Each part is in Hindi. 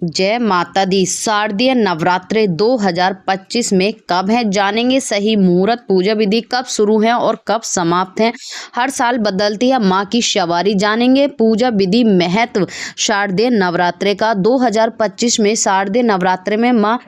जय माता दी। शारदीय नवरात्रे 2025 में कब है, जानेंगे सही मुहूर्त, पूजा विधि कब शुरू है और कब समाप्त है। हर साल बदलती है माँ की सवारी, जानेंगे पूजा विधि महत्व शारदीय नवरात्रे का। 2025 में शारदीय नवरात्रे में माँ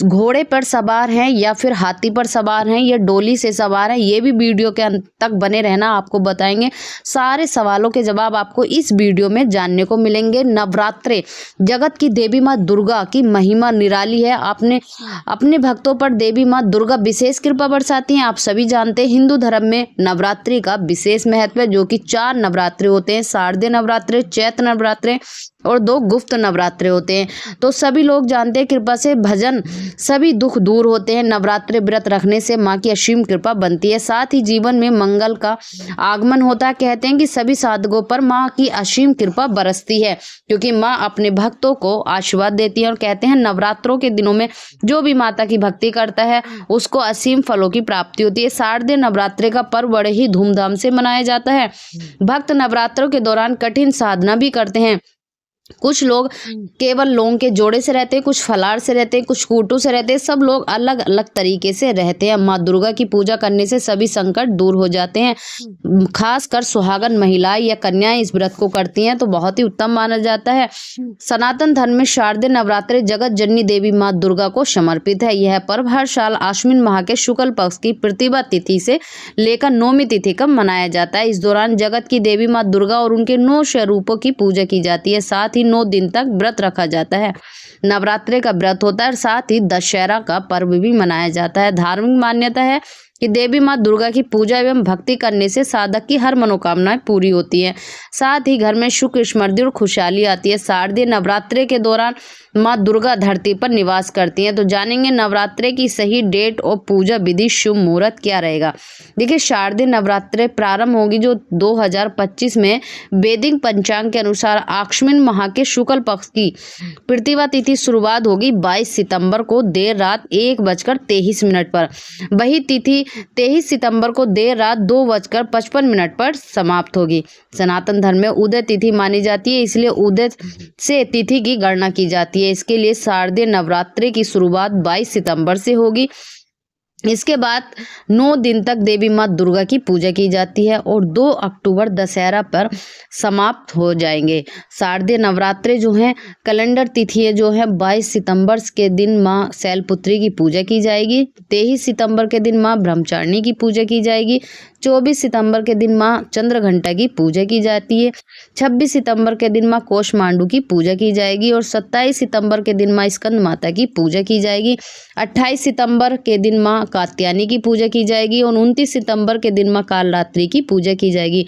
घोड़े पर सवार हैं या फिर हाथी पर सवार हैं या डोली से सवार हैं, ये भी वीडियो के अंत तक बने रहना, आपको बताएंगे। सारे सवालों के जवाब आपको इस वीडियो में जानने को मिलेंगे। नवरात्रे जगत की देवी माँ दुर्गा की महिमा निराली है। आपने अपने भक्तों पर देवी माँ दुर्गा विशेष कृपा बरसाती हैं। आप सभी जानते हैं हिंदू धर्म में नवरात्रि का विशेष महत्व है, जो कि 4 नवरात्रे होते हैं। शारदीय नवरात्रे, चैत्र नवरात्रे और 2 गुप्त नवरात्रे होते हैं। तो सभी लोग जानते हैं कृपा से भजन सभी दुख दूर होते हैं। नवरात्रि व्रत रखने से माँ की असीम कृपा बनती है, साथ ही जीवन में मंगल का आगमन होता है। कहते हैं कि सभी साधकों पर माँ की असीम कृपा बरसती है, क्योंकि माँ अपने भक्तों को आशीर्वाद देती है। और कहते हैं नवरात्रों के दिनों में जो भी माता की भक्ति करता है उसको असीम फलों की प्राप्ति होती है। शारदीय नवरात्रि का पर्व बड़े ही धूमधाम से मनाया जाता है। भक्त नवरात्रों के दौरान कठिन साधना भी करते हैं। कुछ लोग केवल लौंग के जोड़े से रहते हैं, कुछ फलार से रहते हैं, कुछ कूटू से रहते हैं। सब लोग अलग अलग तरीके से रहते हैं। माँ दुर्गा की पूजा करने से सभी संकट दूर हो जाते हैं। खासकर सुहागन महिलाएं या कन्याएं इस व्रत को करती हैं तो बहुत ही उत्तम माना जाता है। सनातन धर्म में शारदीय नवरात्रि जगत जननी देवी माँ दुर्गा को समर्पित है। यह पर्व हर साल आश्विन माह के शुक्ल पक्ष की प्रतिभा तिथि से लेकर 9वीं तिथि तक मनाया जाता है। इस दौरान जगत की देवी माँ दुर्गा और उनके 9 स्वरूपों की पूजा की जाती है। साथ 9 दिन तक व्रत रखा जाता है। नवरात्रि का व्रत होता है और साथ ही दशहरा का पर्व भी मनाया जाता है। धार्मिक मान्यता है कि देवी माँ दुर्गा की पूजा एवं भक्ति करने से साधक की हर मनोकामनाएं पूरी होती हैं। साथ ही घर में सुख समृद्धि और खुशहाली आती है। शारदीय नवरात्रि के दौरान माँ दुर्गा धरती पर निवास करती हैं। तो जानेंगे नवरात्रि की सही डेट और पूजा विधि, शुभ मुहूर्त क्या रहेगा। देखिए, शारदीय नवरात्रि प्रारंभ होगी जो 2025 में वैदिक पंचांग के अनुसार आश्विन माह के शुक्ल पक्ष की प्रतिभा तिथि शुरुआत होगी 22 सितंबर को देर रात 1:23 पर। वही तिथि 23 सितंबर को देर रात 2:55 पर समाप्त होगी। सनातन धर्म में उदय तिथि मानी जाती है, इसलिए उदय से तिथि की गणना की जाती है। इसके लिए शारदीय नवरात्रि की शुरुआत 22 सितंबर से होगी। इसके बाद 9 दिन तक देवी माँ दुर्गा की पूजा की जाती है और 2 अक्टूबर दशहरा पर समाप्त हो जाएंगे। शारदीय नवरात्रि जो है कैलेंडर तिथि जो है 22 सितंबर के दिन माँ शैलपुत्री की पूजा की जाएगी। 23 सितंबर के दिन माँ ब्रह्मचारिणी की पूजा की जाएगी। 24 सितंबर के दिन माँ चंद्रघंटा की पूजा की जाती है। 26 सितंबर के दिन माँ कोषमांडू की पूजा की जाएगी और 27 सितंबर के दिन माँ स्कंद माता की पूजा की जाएगी। 28 सितंबर के दिन माँ कात्यायनी की पूजा की जाएगी और 29 सितंबर के दिन माँ कालरात्रि की पूजा की जाएगी।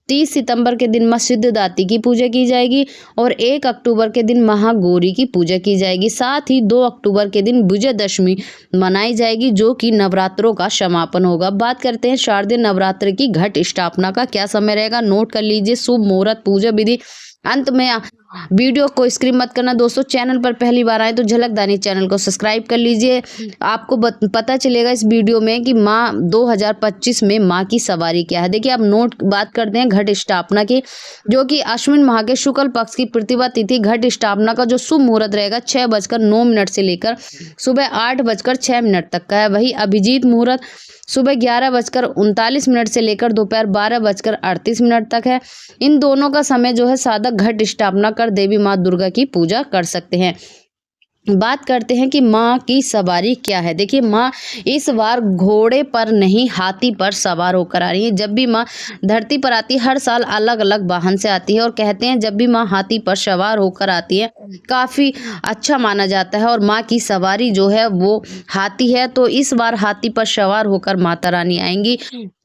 30 सितंबर के दिन माँ सिद्धदात्री की पूजा की जाएगी और 1 अक्टूबर के दिन महागौरी की पूजा की जाएगी। साथ ही 2 अक्टूबर के दिन विजयदशमी मनाई जाएगी, जो कि नवरात्रों का समापन होगा। बात करते हैं शारदीय नवरात्रि की घट स्थापना का क्या समय रहेगा, नोट कर लीजिए। शुभ मुहूर्त, पूजा विधि। अंत में वीडियो को स्किप मत करना दोस्तों। चैनल पर पहली बार आए तो झलकदानी चैनल को सब्सक्राइब कर लीजिए। आपको पता चलेगा इस वीडियो में कि माँ 2025 में माँ की सवारी क्या है। देखिए, आप नोट बात करते हैं घट स्थापना की, जो कि आश्विन माह के शुक्ल पक्ष की प्रतिभा तिथि। घट स्थापना का जो शुभ मुहूर्त रहेगा 6:09 से लेकर सुबह 8:06 तक का है। वही अभिजीत मुहूर्त सुबह 11:39 से लेकर दोपहर 12:38 तक है। इन दोनों का समय जो है साधक घट स्थापना कर देवी माँ दुर्गा की पूजा कर सकते हैं। बात करते हैं कि माँ की सवारी क्या है। देखिए, माँ इस बार घोड़े पर नहीं हाथी पर सवार होकर आ रही है। जब भी माँ धरती पर आती है हर साल अलग अलग वाहन से आती है और कहते हैं जब भी माँ हाथी पर सवार होकर आती है काफ़ी अच्छा माना जाता है और माँ की सवारी जो है वो हाथी है। तो इस बार हाथी पर सवार होकर माता रानी आएंगी।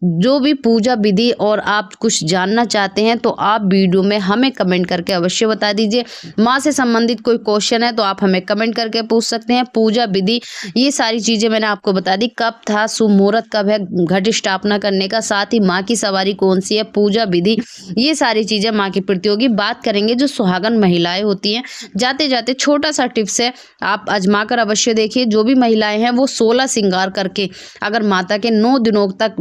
जो भी पूजा विधि और आप कुछ जानना चाहते हैं तो आप वीडियो में हमें कमेंट करके अवश्य बता दीजिए। माँ से संबंधित कोई क्वेश्चन है तो आप हमें कमेंट करके पूछ सकते हैं। पूजा विधि ये सारी चीजें मैंने आपको बता दी, कब था, शुभ मुहूर्त कब है घट स्थापना करने का, साथ ही माँ की सवारी कौन सी है, पूजा विधि, ये सारी चीजें माँ की प्रति होगी। बात करेंगे जो सुहागन महिलाएं होती हैं, जाते जाते छोटा सा टिप्स है, आप आजमा कर अवश्य देखिए। जो भी महिलाएं हैं वो 16 श्रृंगार करके अगर माता के 9 दिनों तक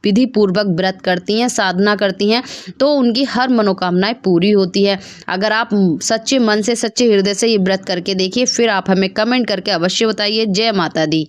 विधि पूर्वक व्रत करती हैं, साधना करती हैं, तो उनकी हर मनोकामनाएं पूरी होती है। अगर आप सच्चे मन से, सच्चे हृदय से ये व्रत करके देखिए, फिर आप हमें कमेंट करके अवश्य बताइए। जय माता दी।